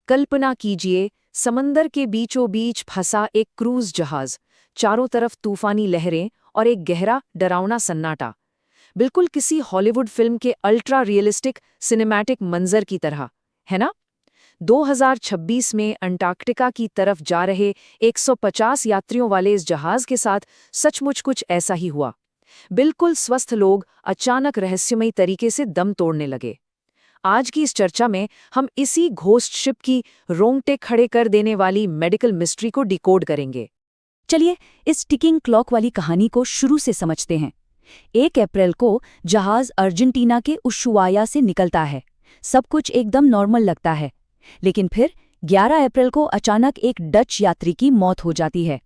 कल्पना कीजिए, समंदर के बीचों बीच फंसा एक क्रूज जहाज, चारों तरफ तूफानी लहरें और एक गहरा डरावना सन्नाटा। बिल्कुल किसी हॉलीवुड फिल्म के अल्ट्रा रियलिस्टिक सिनेमैटिक मंजर की तरह, है ना? 2026 में अंटार्कटिका की तरफ जा रहे 150 यात्रियों वाले इस जहाज के साथ सचमुच कुछ ऐसा ही हुआ। बिल्कुल स्वस्थ लोग अचानक रहस्यमयी तरीके से दम तोड़ने लगे। आज की इस चर्चा में हम इसी घोस्ट शिप की रोंगटे खड़े कर देने वाली मेडिकल मिस्ट्री को डिकोड करेंगे। चलिए इस टिकिंग क्लॉक वाली कहानी को शुरू से समझते हैं। 1 अप्रैल को जहाज अर्जेंटीना के उशुआया से निकलता है। सब कुछ एकदम नॉर्मल लगता है, लेकिन फिर 11 अप्रैल को अचानक एक डच यात्री की मौत हो जाती है।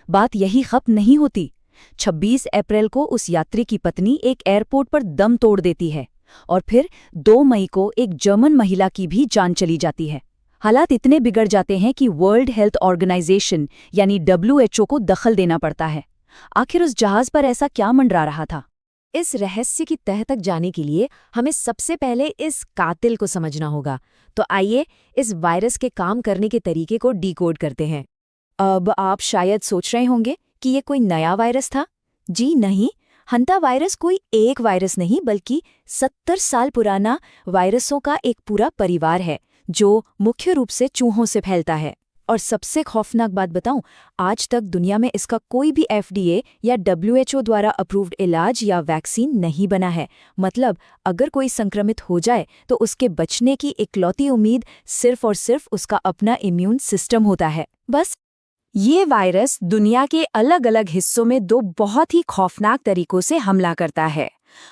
बात यही खत्म नहीं होती। 26 अप्रैल को उस यात्री की पत्नी एक एयरपोर्ट पर दम तोड़ देती है और फिर 2 मई को एक जर्मन महिला की भी जान चली जाती है। हालात इतने बिगड़ जाते हैं कि वर्ल्ड हेल्थ ऑर्गेनाइजेशन यानी WHO को दखल देना पड़ता है। आखिर उस जहाज पर ऐसा क्या मंडरा रहा था? इस रहस्य की तह तक जाने के लिए हमें सबसे पहले इस कातिल को समझना होगा। तो आइए इस वायरस के काम करने के तरीके को डिकोड करते हैं। अब आप शायद सोच रहे होंगे कि ये कोई नया वायरस था। जी नहीं, हंता वायरस कोई एक वायरस नहीं बल्कि 70 साल पुराना वायरसों का एक पूरा परिवार है जो मुख्य रूप से चूहों से फैलता है। और सबसे खौफनाक बात बताऊं, आज तक दुनिया में इसका कोई भी FDA या WHO द्वारा अप्रूव्ड इलाज या वैक्सीन नहीं बना है। मतलब अगर कोई संक्रमित हो जाए तो उसके बचने की इकलौती उम्मीद सिर्फ और सिर्फ उसका अपना इम्यून सिस्टम होता है, बस। ये वायरस दुनिया के अलग अलग हिस्सों में 2 बहुत ही खौफनाक तरीकों से हमला करता है।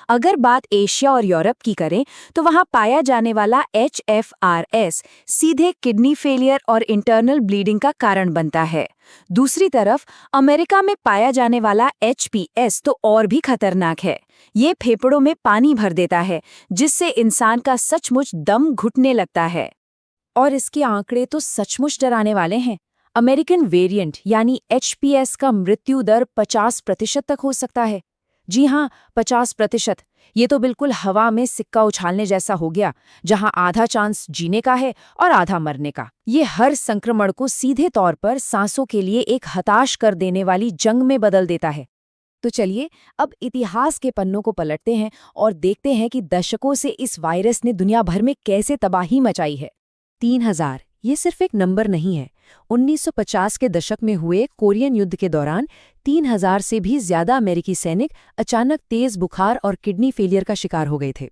अगर बात एशिया और यूरोप की करें तो वहां पाया जाने वाला HFRS सीधे किडनी फेलियर और इंटरनल ब्लीडिंग का कारण बनता है। दूसरी तरफ अमेरिका में पाया जाने वाला HPS तो और भी खतरनाक है। ये फेफड़ों में पानी भर देता है जिससे इंसान का सचमुच दम घुटने लगता है। और इसके आंकड़े तो सचमुच डराने वाले हैं। अमेरिकन वेरिएंट यानी HPS का मृत्यु दर 50% तक हो सकता है। जी हाँ, 50%। ये तो बिल्कुल हवा में सिक्का उछालने जैसा हो गया, जहां आधा चांस जीने का है और आधा मरने का। ये हर संक्रमण को सीधे तौर पर सांसों के लिए एक हताश कर देने वाली जंग में बदल देता है। तो चलिए अब इतिहास के पन्नों को पलटते हैं और देखते हैं कि दशकों से इस वायरस ने दुनिया भर में कैसे तबाही मचाई है। 3000 ये सिर्फ एक नंबर नहीं है। 1950 के दशक में हुए कोरियन युद्ध के दौरान 3000 से भी ज्यादा अमेरिकी सैनिक अचानक तेज बुखार और किडनी फेलियर का शिकार हो गए थे।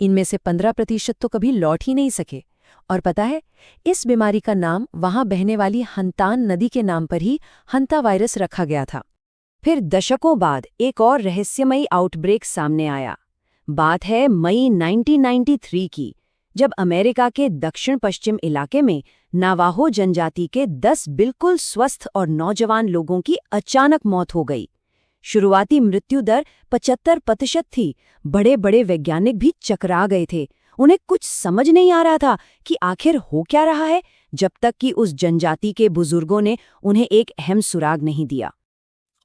इनमें से 15% तो कभी लौट ही नहीं सके। और पता है, इस बीमारी का नाम वहां बहने वाली हंतान नदी के नाम पर ही हंता वायरस रखा गया था। फिर दशकों बाद एक और रहस्यमयी आउटब्रेक सामने आया। बात है मई 1993 की, जब अमेरिका के दक्षिण पश्चिम इलाके में नावाहो जनजाति के 10 बिल्कुल स्वस्थ और नौजवान लोगों की अचानक मौत हो गई। शुरुआती मृत्यु दर 75% थी। बड़े बड़े वैज्ञानिक भी चकरा गए थे। उन्हें कुछ समझ नहीं आ रहा था कि आखिर हो क्या रहा है, जब तक कि उस जनजाति के बुजुर्गों ने उन्हें एक अहम सुराग नहीं दिया।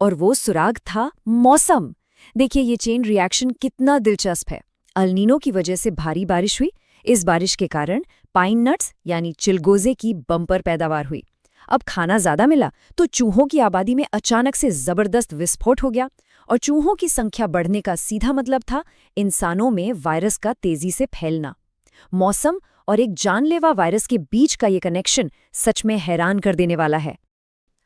और वो सुराग था मौसम। देखिए ये चेन रिएक्शन कितना दिलचस्प है। अल नीनो की वजह से भारी बारिश हुई। इस बारिश के कारण पाइन नट्स यानी चिलगोजे की बम्पर पैदावार हुई। अब खाना ज्यादा मिला तो चूहों की आबादी में अचानक से जबरदस्त विस्फोट हो गया। और चूहों की संख्या बढ़ने का सीधा मतलब था इंसानों में वायरस का तेजी से फैलना। मौसम और एक जानलेवा वायरस के बीच का ये कनेक्शन सच में हैरान कर देने वाला है।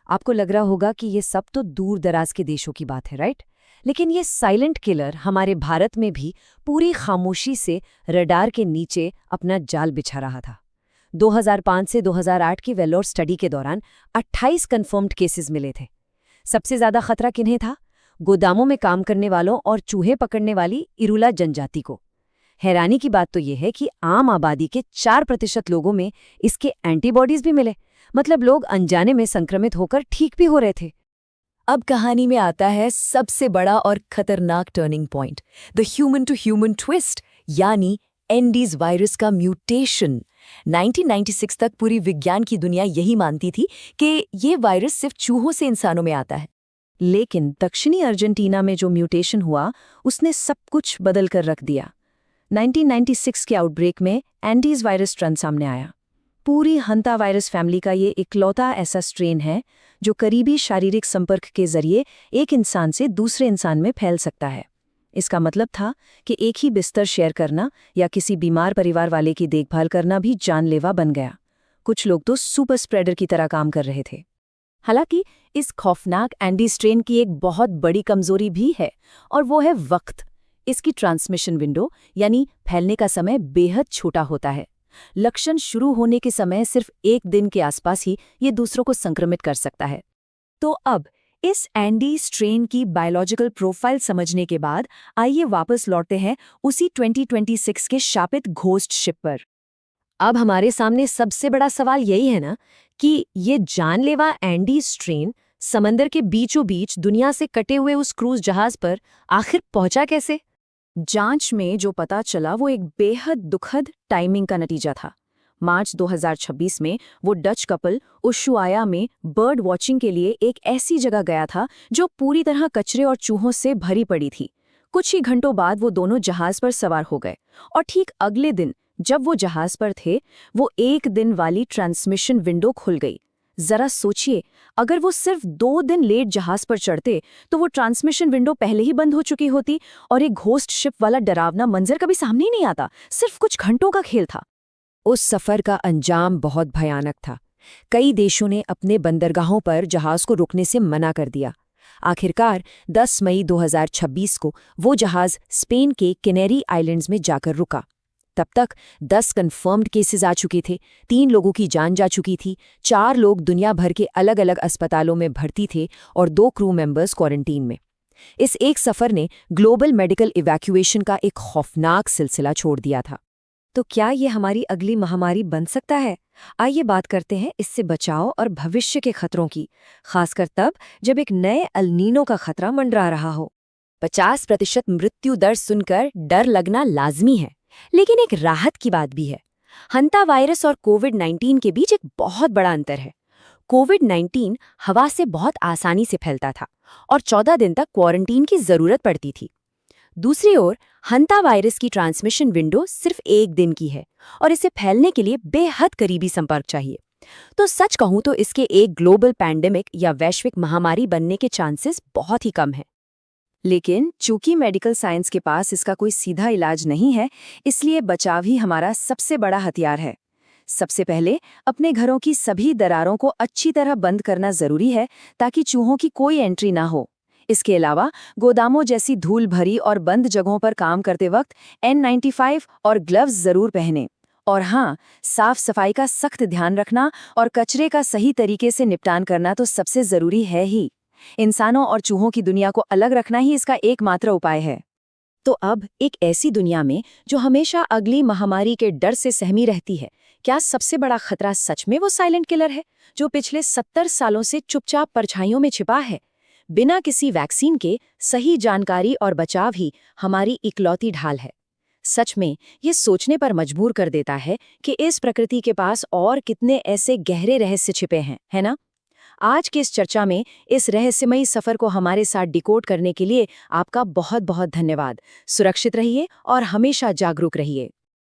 आपको लग रहा होगा कि ये सब तो दूर दराज के देशों की बात है, राइट? लेकिन ये साइलेंट किलर हमारे भारत में भी पूरी खामोशी से रडार के नीचे अपना जाल बिछा रहा था। 2005 से 2008 की वेलोर स्टडी के दौरान 28 कन्फर्म्ड केसेस मिले थे। सबसे ज्यादा खतरा किन्हें था? गोदामों में काम करने वालों और चूहे पकड़ने वाली इरुला जनजाति को। हैरानी की बात तो यह है कि आम आबादी के 4% लोगों में इसके एंटीबॉडीज भी मिले। मतलब लोग अनजाने में संक्रमित होकर ठीक भी हो रहे थे। अब कहानी में आता है सबसे बड़ा और खतरनाक turning point, the human to human twist, यानी एंडीज वायरस का म्यूटेशन। 1996 तक पूरी विज्ञान की दुनिया यही मानती थी कि ये वायरस सिर्फ चूहों से इंसानों में आता है। लेकिन दक्षिणी अर्जेंटीना में जो म्यूटेशन हुआ उसने सब कुछ बदल कर रख दिया। 1996 के आउटब्रेक में एंडीज वायरस स्ट्रेन सामने आया। पूरी हंता वायरस फैमिली का ये इकलौता ऐसा स्ट्रेन है जो करीबी शारीरिक संपर्क के जरिए एक इंसान से दूसरे इंसान में फैल सकता है। इसका मतलब था कि एक ही बिस्तर शेयर करना या किसी बीमार परिवार वाले की देखभाल करना भी जानलेवा बन गया। कुछ लोग तो सुपर स्प्रेडर की तरह काम कर रहे थे। हालांकि इस खौफनाक एंडी स्ट्रेन की एक बहुत बड़ी कमजोरी भी है, और वो है वक्त। इसकी ट्रांसमिशन विंडो यानी फैलने का समय बेहद छोटा होता है। लक्षण शुरू होने के समय सिर्फ 1 दिन के आसपास ही ये दूसरों को संक्रमित कर सकता है। तो अब इस एंडी स्ट्रेन की बायोलॉजिकल प्रोफाइल समझने के बाद आइए वापस लौटते हैं उसी 2026 के शापित घोस्ट शिप पर। अब हमारे सामने सबसे बड़ा सवाल यही है ना कि ये जानलेवा एंडी स्ट्रेन समंदर के बीचों बीच दुनिया से कटे हुए उस क्रूज जहाज पर आखिर पहुंचा कैसे? जांच में जो पता चला वो एक बेहद दुखद टाइमिंग का नतीजा था। मार्च 2026 में वो डच कपल उशुआया में बर्ड वॉचिंग के लिए एक ऐसी जगह गया था जो पूरी तरह कचरे और चूहों से भरी पड़ी थी। कुछ ही घंटों बाद वो दोनों जहाज पर सवार हो गए, और ठीक अगले दिन जब वो जहाज पर थे, वो 1 दिन वाली ट्रांसमिशन विंडो खुल गई। जरा सोचिए, अगर वो सिर्फ 2 दिन लेट जहाज पर चढ़ते तो वो ट्रांसमिशन विंडो पहले ही बंद हो चुकी होती और एक घोस्ट शिप वाला डरावना मंजर कभी सामने ही नहीं आता। सिर्फ कुछ घंटों का खेल था। उस सफर का अंजाम बहुत भयानक था। कई देशों ने अपने बंदरगाहों पर जहाज को रुकने से मना कर दिया। आखिरकार 10 मई 2026 को वो जहाज स्पेन के कैनरी आइलैंड्स में जाकर रुका। तब तक 10 कन्फर्म्ड केसेस आ चुके थे, 3 लोगों की जान जा चुकी थी, 4 लोग दुनिया भर के अलग अलग अस्पतालों में भर्ती थे और 2 क्रू मेंबर्स क्वारंटीन में। इस एक सफर ने ग्लोबल मेडिकल इवैक्यूएशन का एक खौफनाक सिलसिला छोड़ दिया था। तो क्या ये हमारी अगली महामारी बन सकता है? आइए बात करते हैं इससे बचाव और भविष्य के खतरों की, खासकर तब जब एक नए अल नीनो का खतरा मंडरा रहा हो। 50% मृत्यु दर सुनकर डर लगना लाजमी है, लेकिन एक राहत की बात भी है। हंता वायरस और कोविड-19 के बीच एक बहुत बड़ा अंतर है। कोविड-19 हवा से बहुत आसानी से फैलता था और 14 दिन तक क्वारंटीन की जरूरत पड़ती थी। दूसरी ओर हंता वायरस की ट्रांसमिशन विंडो सिर्फ 1 दिन की है और इसे फैलने के लिए बेहद करीबी संपर्क चाहिए। तो सच कहूं तो इसके एक ग्लोबल पैंडेमिक या वैश्विक महामारी बनने के चांसेस बहुत ही कम हैं। लेकिन चूंकि मेडिकल साइंस के पास इसका कोई सीधा इलाज नहीं है, इसलिए बचाव ही हमारा सबसे बड़ा हथियार है। सबसे पहले अपने घरों की सभी दरारों को अच्छी तरह बंद करना जरूरी है ताकि चूहों की कोई एंट्री ना हो। इसके अलावा गोदामों जैसी धूल भरी और बंद जगहों पर काम करते वक्त N95 और ग्लव्स जरूर पहनें। और हाँ, साफ सफाई का सख्त ध्यान रखना और कचरे का सही तरीके से निपटान करना तो सबसे जरूरी है ही। इंसानों और चूहों की दुनिया को अलग रखना ही इसका एकमात्र उपाय है। तो अब एक ऐसी दुनिया में जो हमेशा अगली महामारी के डर से सहमी रहती है, क्या सबसे बड़ा खतरा सच में वो साइलेंट किलर है जो पिछले 70 सालों से चुपचाप परछाइयों में छिपा है? बिना किसी वैक्सीन के सही जानकारी और बचाव ही हमारी इकलौती ढाल है। सच में ये सोचने पर मजबूर कर देता है कि इस प्रकृति के पास और कितने ऐसे गहरे रहस्य छिपे हैं, है ना? आज की इस चर्चा में इस रहस्यमयी सफर को हमारे साथ डिकोड करने के लिए आपका बहुत बहुत धन्यवाद। सुरक्षित रहिए और हमेशा जागरूक रहिए।